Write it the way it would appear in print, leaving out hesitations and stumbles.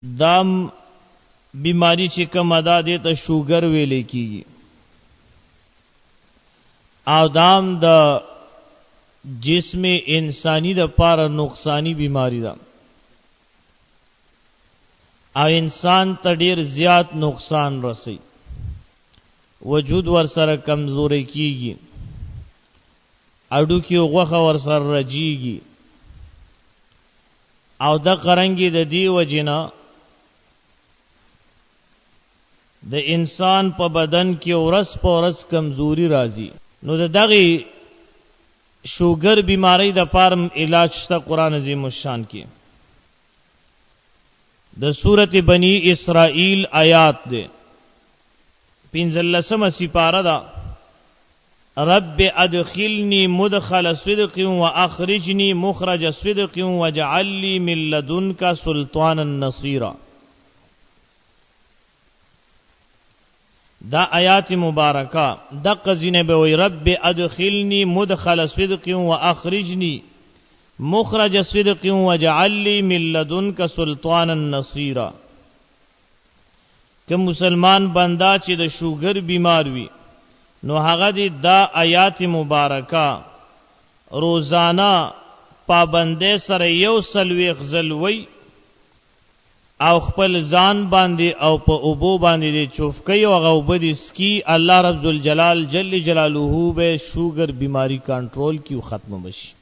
دام بیماری چې کوم ادا دي ته شوګر ویلې کیږي او دام د جسم انسانی د پاره نقصانی بیماری ده او انسان ته ډیر زیات نقصان رسي وجود ور سره کمزوري کیږي اډو کې غوخه ور سره رجیږي او د قرنګي د دی وجنا د انسان په بدن کې ورس په ورس کمزوري راځي نو دغه شوګر بیماری د پارم علاج شته قران عظیم الشان کې د سورته بنی اسرائیل آیات ده 15 سپاره ده رب ادخلني مدخل صدق واخرجني مخرج صدق واجعل لي من لدنك سلطانا نصيرا دا آیات مبارکه د قزینه به وی رب ادخلني مدخل صدق واخرجني مخرج صدق واجعل لي من لدنك سلطانا نصيرا که مسلمان بندا چې د شوګر بیمار وي نو هغه دی دا آیات مبارکه روزانه پابندې سره یو سلوي غزلوي او خپل ځان باندې او په اوبو باندې چوفکي او غوبدي سکی الله رب ذل جلال جل جلاله به شوګر بیماری کنټرول کیو ختم بشي